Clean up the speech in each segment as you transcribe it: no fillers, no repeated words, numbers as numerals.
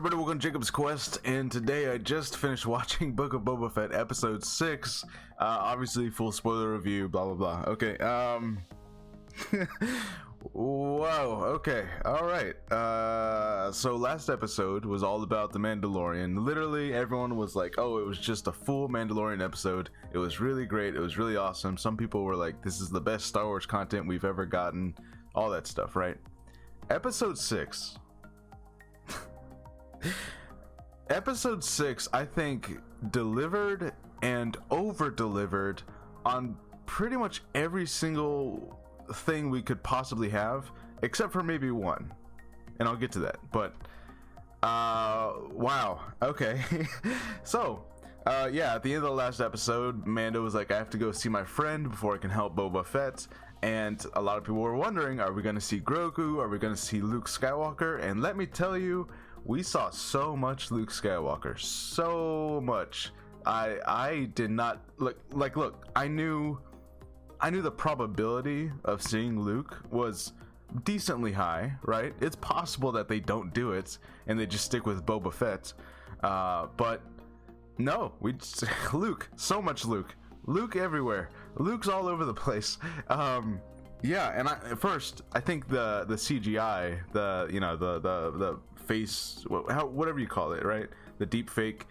everybody? Welcome to Jacob's Quest, and today I just finished watching Book of Boba Fett episode 6. Obviously full spoiler review, blah blah blah. Okay, whoa, okay, alright. So last episode was all about the Mandalorian. Literally everyone was like, oh, it was just a full Mandalorian episode. It was really great, it was really awesome. Some people were like, this is the best Star Wars content we've ever gotten. All that stuff, right? Episode 6. Episode 6, I think, delivered and over-delivered on pretty much every single thing we could possibly have, except for maybe one. And I'll get to that. But, wow. Okay. So, yeah, at the end of the last episode, Mando was like, I have to go see my friend before I can help Boba Fett. And a lot of people were wondering, are we going to see Grogu? Are we going to see Luke Skywalker? And let me tell you, we saw so much Luke Skywalker, so much. I did not look. I knew the probability of seeing Luke was decently high, right? It's possible that they don't do it and they just stick with Boba Fett, but no, Luke, so much Luke everywhere. Luke's all over the place. Yeah, and I think the CGI, the face, whatever you call it, right? The deep fake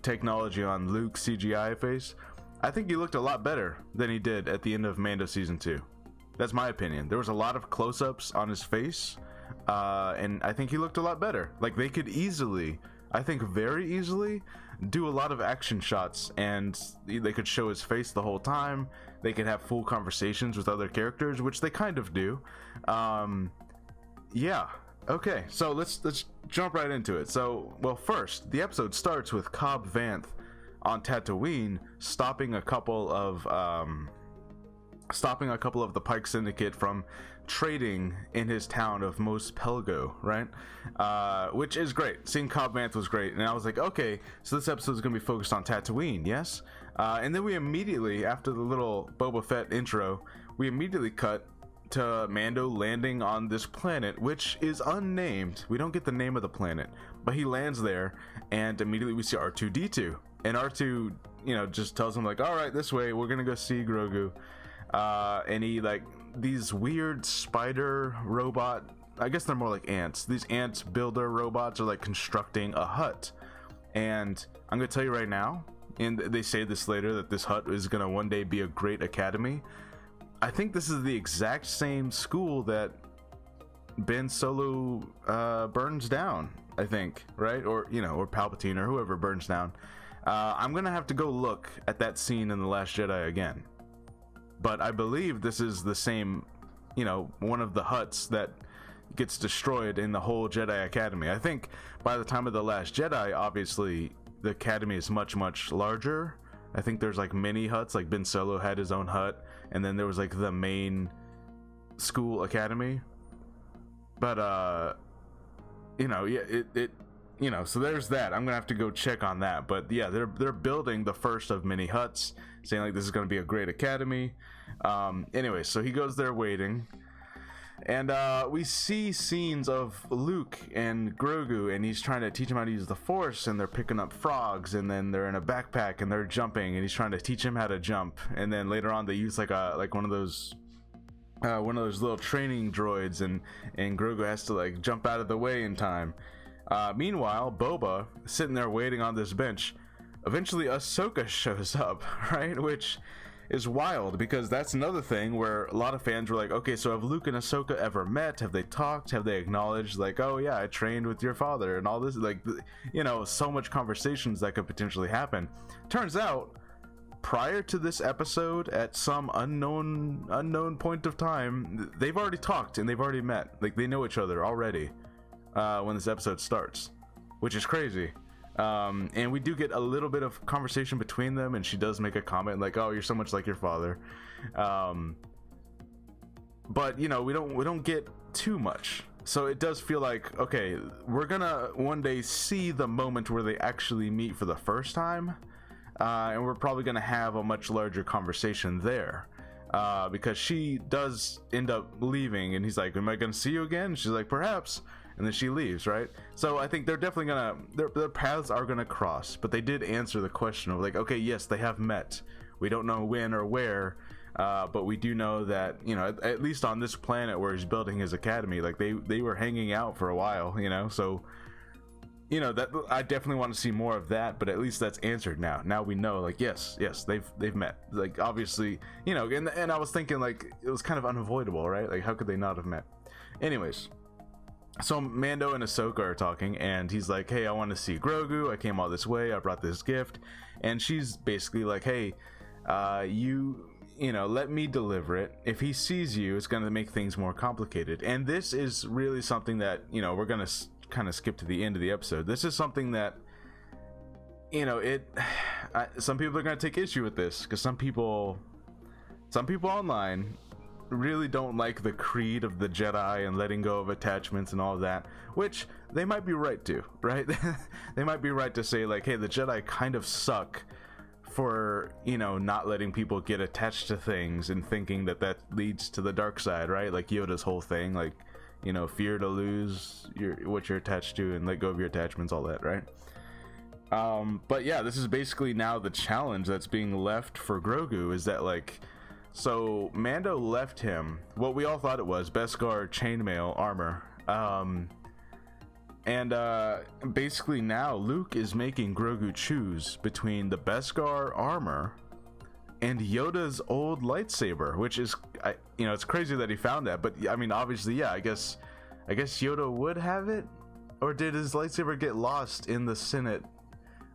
technology on Luke's CGI face, I think he looked a lot better than he did at the end of Mando season 2. That's my opinion. There was a lot of close-ups on his face, and I think he looked a lot better. Like, they could easily, I think very easily, do a lot of action shots and they could show his face the whole time. They could have full conversations with other characters, which they kind of do. Yeah, okay, so let's jump right into it. So, well, first, the episode starts with Cobb Vanth on Tatooine stopping a couple of the Pike Syndicate from trading in his town of Mos Pelgo, right? Which is great. Seeing Cobb Vanth was great, and I was like, okay, so this episode is going to be focused on Tatooine, yes? And then we immediately, after the little Boba Fett intro, we immediately cut to Mando landing on this planet, which is unnamed. We don't get the name of the planet, but he lands there, and immediately we see R2-D2, and R2, just tells him like, all right, this way, we're gonna go see Grogu. And he, like, these weird spider robot, I guess they're more like ants, these ant builder robots are like constructing a hut. And I'm gonna tell you right now, and they say this later, that this hut is gonna one day be a great academy. I think this is the exact same school that Ben Solo burns down, I think, right? Or or Palpatine or whoever burns down. I'm gonna have to go look at that scene in The Last Jedi again. But I believe this is the same, one of the huts that gets destroyed in the whole Jedi Academy. I think by the time of The Last Jedi, obviously, the Academy is much, much larger. I think there's like mini huts, like Ben Solo had his own hut, and then there was like the main school academy. But, so there's that. I'm gonna have to go check on that. But yeah, they're building the first of many huts, saying like this is gonna be a great academy. Anyway, so he goes there waiting, and we see scenes of Luke and Grogu, and he's trying to teach him how to use the Force, and they're picking up frogs, and then they're in a backpack and they're jumping, and he's trying to teach him how to jump. And then later on they use like one of those little training droids, and Grogu has to like jump out of the way in time. Meanwhile, Boba sitting there waiting on this bench. Eventually Ahsoka shows up, right? Which is wild, because that's another thing where a lot of fans were like, okay, so have Luke and Ahsoka ever met? Have they talked? Have they acknowledged like, oh yeah, I trained with your father and all this? Like, so much conversations that could potentially happen. Turns out, prior to this episode, at some unknown point of time, they've already talked and they've already met. Like, they know each other already when this episode starts, which is crazy. And we do get a little bit of conversation between them, and she does make a comment like, oh, you're so much like your father. But we don't get too much, so it does feel like, okay, we're gonna one day see the moment where they actually meet for the first time, and we're probably gonna have a much larger conversation there, because she does end up leaving, and he's like, am I gonna see you again? She's like, perhaps. and then she leaves, right? So I think they're definitely gonna, their paths are gonna cross, but they did answer the question of like, okay, yes, they have met. We don't know when or where, but we do know that, you know, at least on this planet where he's building his academy, like they were hanging out for a while, you know. So, you know, that I definitely want to see more of that, but at least that's answered now. Now we know, like, yes, they've met. Like, obviously, you know, and I was thinking, like, it was kind of unavoidable, right? Like, how could they not have met? Anyways, so Mando and Ahsoka are talking, and he's like, hey, I want to see Grogu. I came all this way. I brought this gift. And she's basically like, hey, you know, let me deliver it. If he sees you, it's going to make things more complicated. And this is really something that, you know, we're going to kind of skip to the end of the episode. This is something that, you know, some people are going to take issue with this, because some people online really don't like the creed of the Jedi and letting go of attachments and all of that, which they might be right to, right? They might be right to say, like, hey, the Jedi kind of suck for, you know, not letting people get attached to things and thinking that that leads to the dark side, right? Like Yoda's whole thing, like, you know, fear to lose what you're attached to and let go of your attachments, all that, right? But yeah, this is basically now the challenge that's being left for Grogu, is that, like, so Mando left him what we all thought it was, Beskar chainmail armor, and basically now Luke is making Grogu choose between the Beskar armor and Yoda's old lightsaber, which is, you know, it's crazy that he found that, but I mean, obviously, yeah, I guess Yoda would have it, or did his lightsaber get lost in the Senate?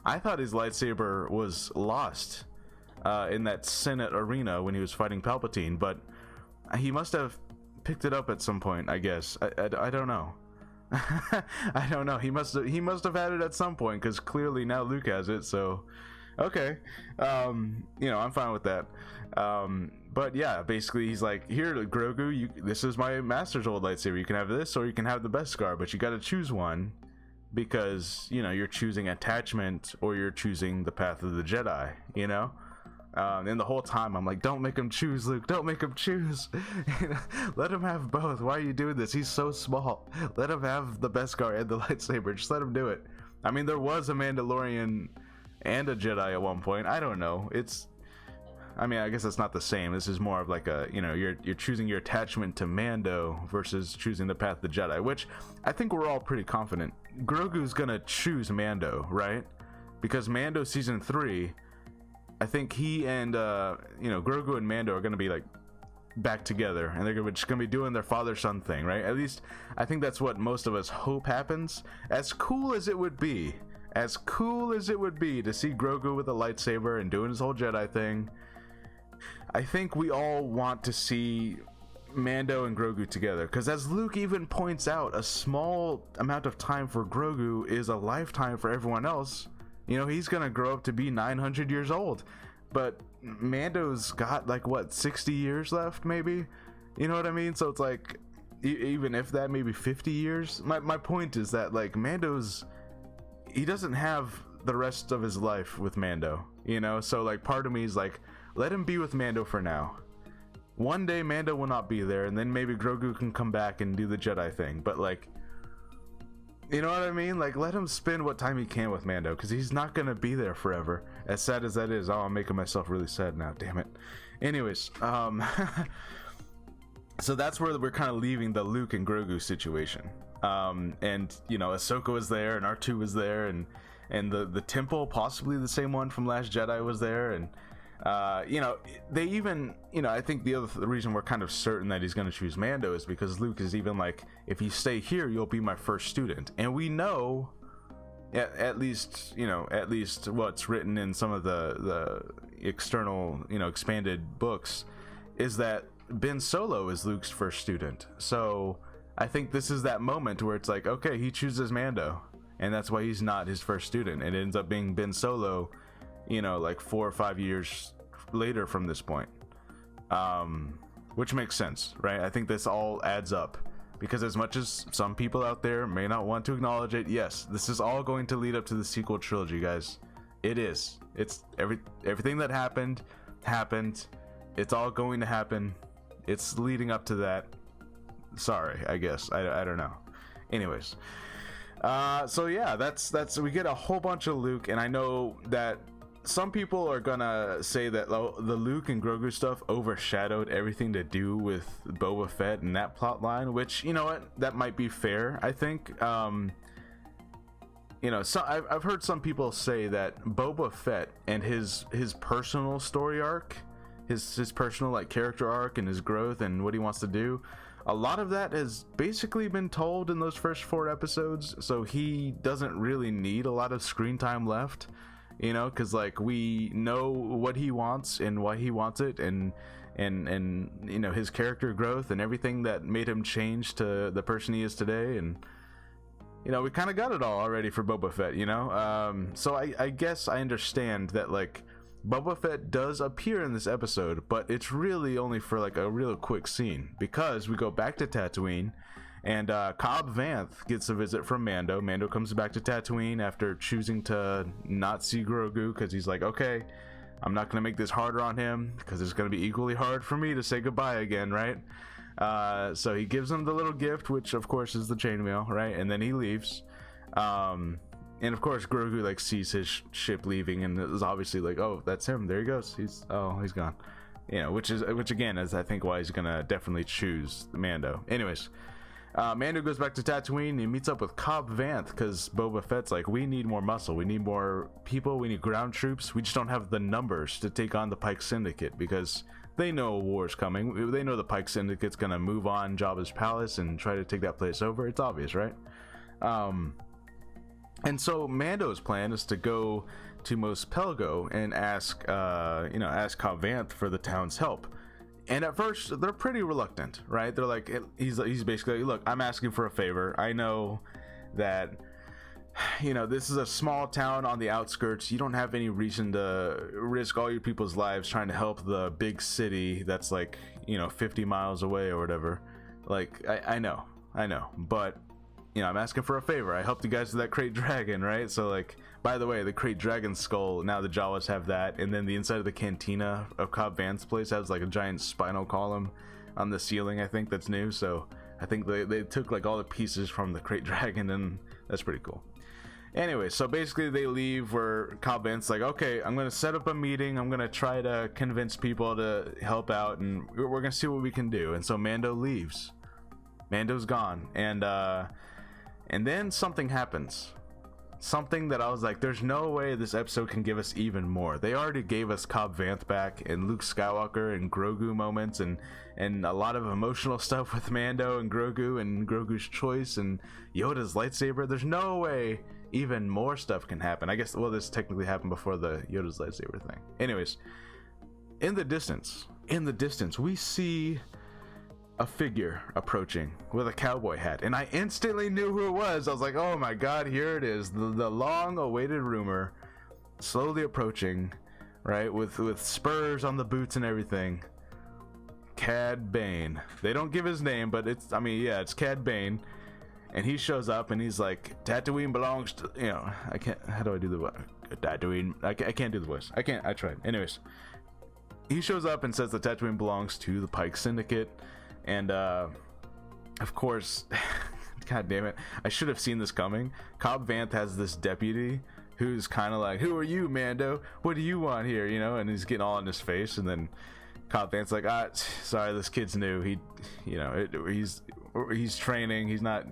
I thought his lightsaber was lost in that Senate arena when he was fighting Palpatine, but he must have picked it up at some point, I guess. I don't know. I don't know. He must have had it at some point, because clearly now Luke has it. So, okay, you know, I'm fine with that. But yeah, basically he's like, here, Grogu, this is my master's old lightsaber. You can have this, or you can have the Beskar, but you got to choose one, because, you know, you're choosing attachment or you're choosing the path of the Jedi, you know. And the whole time I'm like, don't make him choose, Luke, don't make him choose. Let him have both. Why are you doing this? He's so small. Let him have the Beskar and the lightsaber. Just let him do it. I mean, there was a Mandalorian and a Jedi at one point. I don't know. I mean, I guess it's not the same. This is more of like a, you know, you're choosing your attachment to Mando versus choosing the path of the Jedi, which I think we're all pretty confident Grogu's gonna choose Mando, right? Because Mando season 3, I think he and you know, Grogu and Mando are gonna be like back together, and they're just gonna be doing their father-son thing, right? At least I think that's what most of us hope happens. As cool as it would be to see Grogu with a lightsaber and doing his whole Jedi thing, I think we all want to see Mando and Grogu together, because as Luke even points out, a small amount of time for Grogu is a lifetime for everyone else. You know, he's gonna grow up to be 900 years old, but Mando's got like, what, 60 years left, maybe? You know what I mean? So it's like, even if that, maybe 50 years. My point is that, like, he doesn't have the rest of his life with Mando, you know? So like, part of me is like, let him be with Mando for now. One day Mando will not be there, and then maybe Grogu can come back and do the Jedi thing, but like, you know what I mean? Like, let him spend what time he can with Mando, because he's not gonna be there forever. As sad as that is. Oh, I'm making myself really sad now, damn it. Anyways, so that's where we're kind of leaving the Luke and Grogu situation. And, you know, Ahsoka was there, and R2 was there, and the temple, possibly the same one from Last Jedi, was there, and you know, they even, you know, I think the reason we're kind of certain that he's going to choose Mando is because Luke is even like, if you stay here, you'll be my first student. And we know, at least, you know, at least what's written in some of the external, you know, expanded books, is that Ben Solo is Luke's first student. So I think this is that moment where it's like, okay, he chooses Mando, and that's why he's not his first student. It ends up being Ben Solo, you know, like 4 or 5 years later from this point, which makes sense, right? I think this all adds up, because as much as some people out there may not want to acknowledge it, yes, this is all going to lead up to the sequel trilogy, guys. It is. It's everything that happened. It's all going to happen. It's leading up to that. Sorry, I guess. I don't know. Anyways, so yeah, that's we get a whole bunch of Luke, and I know that some people are gonna say that the Luke and Grogu stuff overshadowed everything to do with Boba Fett and that plot line, which, you know what, that might be fair, I think. You know, so I've heard some people say that Boba Fett and his personal story arc, his personal like character arc and his growth and what he wants to do, a lot of that has basically been told in those first 4 episodes, so he doesn't really need a lot of screen time left, you know, because like we know what he wants and why he wants it, and you know, his character growth and everything that made him change to the person he is today, and you know, we kind of got it all already for Boba Fett, you know. So I guess I understand that like Boba Fett does appear in this episode, but it's really only for like a real quick scene, because we go back to Tatooine, and Cobb Vanth gets a visit from Mando. Mando comes back to Tatooine after choosing to not see Grogu, because he's like, okay, I'm not gonna make this harder on him, because it's gonna be equally hard for me to say goodbye again, right? So he gives him the little gift, which of course is the chainmail, right? And then he leaves. And of course Grogu like sees his ship leaving, and is obviously like, oh, that's him, there he goes, he's gone, you know, which again is I think why he's gonna definitely choose Mando. Anyways, Mando goes back to Tatooine and he meets up with Cobb Vanth, because Boba Fett's like, we need more muscle, we need more people, we need ground troops, we just don't have the numbers to take on the Pike Syndicate, because they know a war's coming. They know the Pike Syndicate's gonna move on Jabba's palace and try to take that place over. It's obvious, right? And so Mando's plan is to go to Mos Pelgo and ask Cobb Vanth for the town's help. And at first they're pretty reluctant, right? They're like, he's basically like, look, I'm asking for a favor. I know that, you know, this is a small town on the outskirts. You don't have any reason to risk all your people's lives trying to help the big city that's like, you know, 50 miles away or whatever. Like, I know, but you know, I'm asking for a favor. I helped you guys with that Krayt Dragon, right? So like, by the way, the Krayt Dragon skull, now the Jawas have that, and then the inside of the cantina of Cobb Vanth's place has like a giant spinal column on the ceiling, I think, that's new. So I think they took like all the pieces from the Krayt Dragon, and that's pretty cool. Anyway, so basically they leave where Cobb Vanth's like, okay, I'm gonna set up a meeting, I'm gonna try to convince people to help out, and we're gonna see what we can do. And so Mando leaves. Mando's gone, and then something happens. Something that I was like, there's no way this episode can give us even more. They already gave us Cobb Vanth back, and Luke Skywalker and Grogu moments, and a lot of emotional stuff with Mando and Grogu's choice and Yoda's lightsaber. There's no way even more stuff can happen. I guess, well, this technically happened before the Yoda's lightsaber thing. Anyways, in the distance, we see a figure approaching with a cowboy hat, and I instantly knew who it was. I was like, oh my god, here it is, the long awaited rumor slowly approaching, right, with spurs on the boots and everything. Cad Bane. They don't give his name, but it's Cad Bane, and he shows up and he's like, Tatooine belongs to, you know, I can't, how do I do the Tatooine? I can't do the voice. I tried. Anyways, he shows up and says that Tatooine belongs to the Pike Syndicate. And of course, god damn it, I should have seen this coming. Cobb Vanth has this deputy who's kind of like, who are you, Mando? What do you want here? You know, and he's getting all in his face, and then Cobb Vanth's like, sorry, this kid's new. He's training. He's not,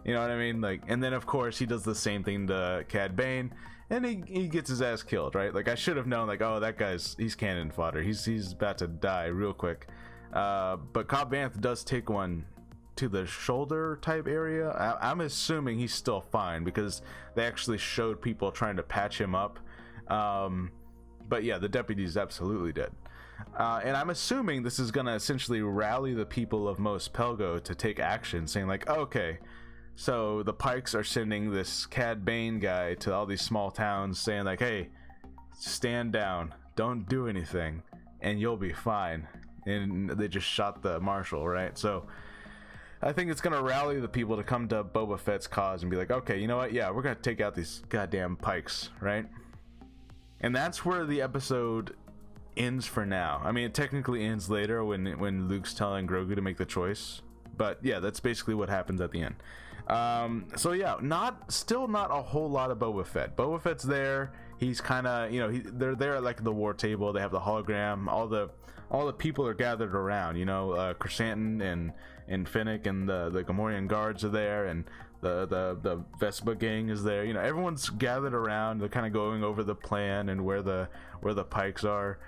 you know what I mean? Like, and then of course he does the same thing to Cad Bane, and he gets his ass killed, right? Like, I should have known, like, oh, that he's cannon fodder. He's about to die real quick. But Cobb Vanth does take one to the shoulder type area. I'm assuming he's still fine, because they actually showed people trying to patch him up. But yeah, the deputy's absolutely dead. And I'm assuming this is gonna essentially rally the people of Mos Pelgo to take action, saying like, okay, so the Pikes are sending this Cad Bane guy to all these small towns, saying like, hey, stand down, don't do anything, and you'll be fine. And they just shot the marshal, right? So I think it's gonna rally the people to come to Boba Fett's cause and be like, okay, you know what, yeah, we're gonna take out these goddamn Pikes, right? And that's where the episode ends for now. I mean, it technically ends later when Luke's telling Grogu to make the choice, but yeah, that's basically what happens at the end. So yeah, still not a whole lot of Boba Fett. Boba Fett's there. He's kind of, they're there at like the war table. They have the hologram. All the people are gathered around. Chrysanthemum and Finnick and the Gamorrean guards are there, and the Vespa gang is there. Everyone's gathered around. They're kind of going over the plan and where the pikes are.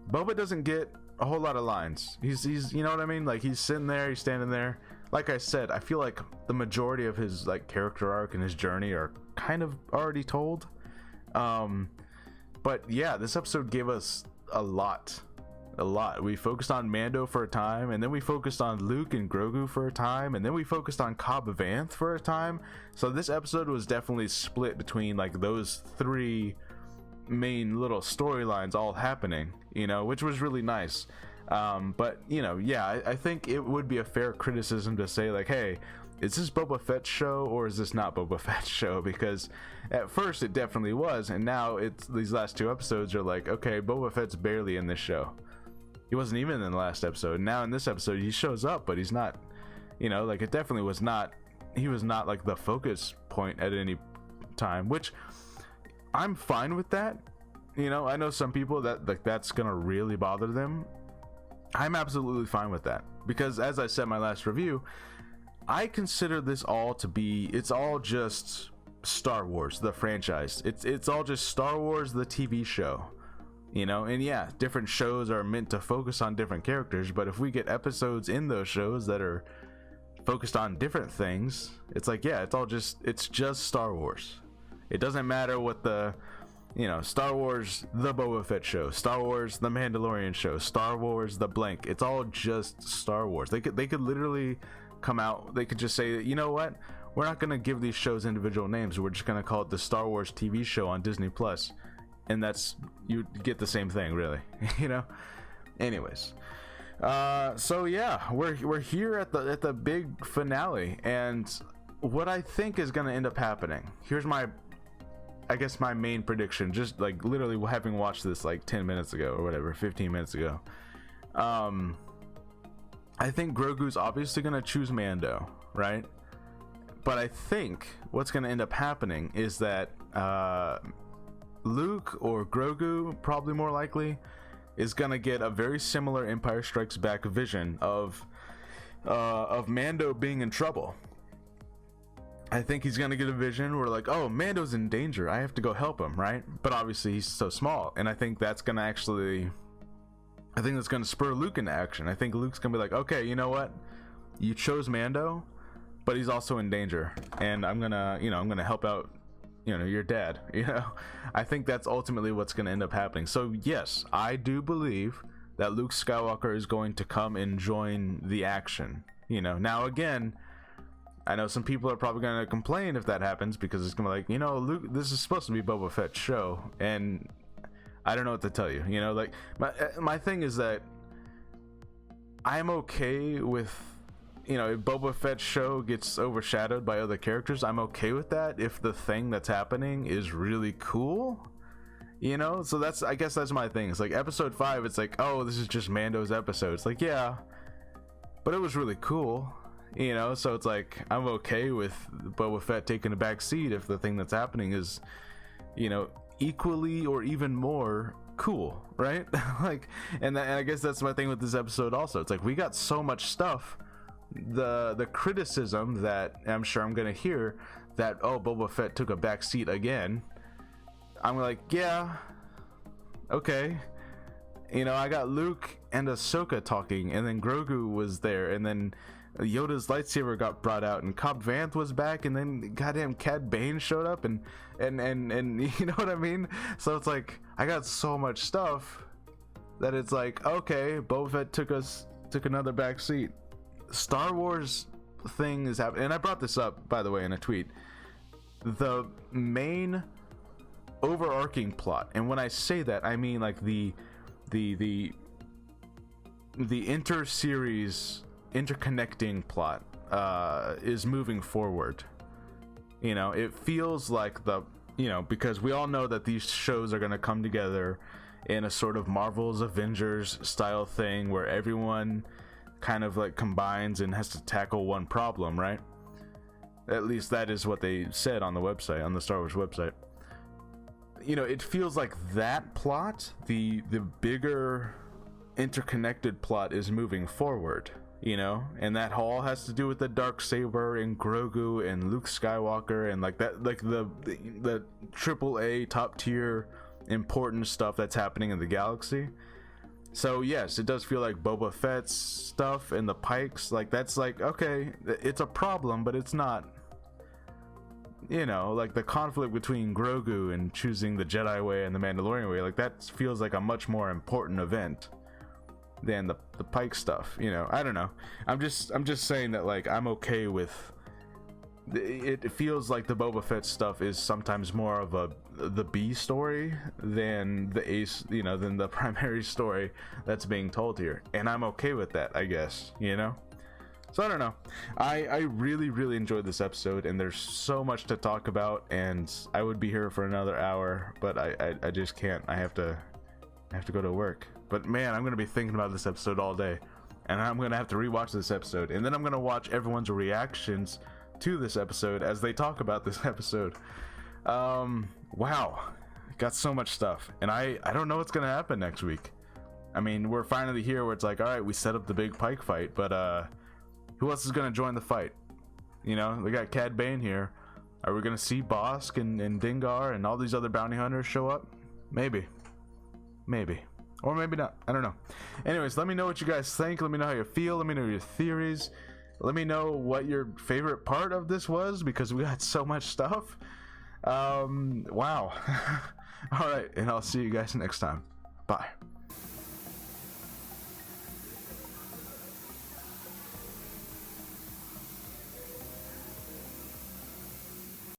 Boba doesn't get a whole lot of lines. He's you know what I mean? Like, he's sitting there, he's standing there. Like I said, I feel like the majority of his like character arc and his journey are kind of already told. But yeah, this episode gave us a lot. We focused on Mando for a time, and then we focused on Luke and Grogu for a time, and then we focused on Cobb Vanth for a time. So this episode was definitely split between like those three main little storylines all happening, which was really nice. But I think it would be a fair criticism to say like, hey, is this Boba Fett's show or is this not Boba Fett's show? Because at first it definitely was, and now these last two episodes are like, okay, Boba Fett's barely in this show. He wasn't even in the last episode. Now in this episode he shows up, but he's not, like, it definitely was not, he was not like the focus point at any time, which I'm fine with that. I know some people that like that's gonna really bother them. I'm absolutely fine with that, because as I said in my last review, I consider this all to be, it's all just Star Wars, the franchise. It's all just Star Wars, the TV show. And yeah, different shows are meant to focus on different characters, but if we get episodes in those shows that are focused on different things, it's like, yeah, it's just Star Wars. It doesn't matter what the, Star Wars the Boba Fett show, Star Wars the Mandalorian show, Star Wars the blank. It's all just Star Wars. They could literally come out, they could just say, you know what, we're not going to give these shows individual names, we're just going to call it the Star Wars TV show on Disney Plus, and that's, you get the same thing, really. Anyways, so yeah, we're here at the big finale, and what I think is going to end up happening, here's my main prediction, just like literally having watched this like 10 minutes ago or whatever, 15 minutes ago. I think Grogu's obviously going to choose Mando, right? But I think what's going to end up happening is that Luke, or Grogu, probably more likely, is going to get a very similar Empire Strikes Back vision of Mando being in trouble. I think he's going to get a vision where like, oh, Mando's in danger, I have to go help him, right? But obviously he's so small, and I think that's going to spur Luke into action. I think Luke's going to be like, okay, you know what? You chose Mando, but he's also in danger, and I'm going to help out, your dad. I think that's ultimately what's going to end up happening. So yes, I do believe that Luke Skywalker is going to come and join the action. Now again, I know some people are probably going to complain if that happens, because it's going to be like, Luke, this is supposed to be Boba Fett's show, and I don't know what to tell you. Like, my thing is that I'm okay with, if Boba Fett's show gets overshadowed by other characters, I'm okay with that if the thing that's happening is really cool. So I guess that's my thing. It's like episode 5, it's like, oh, this is just Mando's episode. It's like, yeah, but it was really cool. So it's like, I'm okay with Boba Fett taking a back seat if the thing that's happening is, equally or even more cool, right? Like, and I guess that's my thing with this episode also. It's like, we got so much stuff. The criticism that I'm sure I'm gonna hear, that, oh, Boba Fett took a back seat again, I'm like, yeah, okay. I got Luke and Ahsoka talking, and then Grogu was there, and then Yoda's lightsaber got brought out, and Cobb Vanth was back, and then goddamn Cad Bane showed up, and you know what I mean? So it's like, I got so much stuff that it's like, okay, Boba Fett took another back seat. Star Wars thing is happening, and I brought this up, by the way, in a tweet. The main overarching plot, and when I say that, I mean like the inter-series interconnecting plot is moving forward. It feels like because we all know that these shows are going to come together in a sort of Marvel's Avengers style thing where everyone kind of like combines and has to tackle one problem, right? At least that is what they said on the website, on the Star Wars website. You know, it feels like that plot, the bigger interconnected plot, is moving forward, you know, and that all has to do with the Darksaber and Grogu and Luke Skywalker and like that, like the AAA top tier important stuff that's happening in the galaxy. So yes, it does feel like Boba Fett's stuff and the Pikes, like that's like, okay, it's a problem, but it's not, you know, like the conflict between Grogu and choosing the Jedi way and the Mandalorian way, like that feels like a much more important event than the Pike stuff, you know. I don't know, I'm just saying that, like, I'm okay with it. Feels like the Boba Fett stuff is sometimes more of the B story than the ace, you know, than the primary story that's being told here, and I'm okay with that, I guess, you know. So I don't know, I really enjoyed this episode, and there's so much to talk about, and I would be here for another hour, but I just can't. I have to go to work. But man, I'm gonna be thinking about this episode all day, and I'm gonna have to rewatch this episode, and then I'm gonna watch everyone's reactions to this episode as they talk about this episode. Wow, got so much stuff, and I don't know what's gonna happen next week. I mean, we're finally here where it's like, all right, we set up the big Pike fight, but who else is gonna join the fight? You know, we got Cad Bane here. Are we gonna see Bosk and Dengar and all these other bounty hunters show up? Maybe, or maybe not. I don't know. Anyways, let me know what you guys think. Let me know how you feel. Let me know your theories. Let me know what your favorite part of this was, because we got so much stuff. Wow. All right, and I'll see you guys next time. Bye.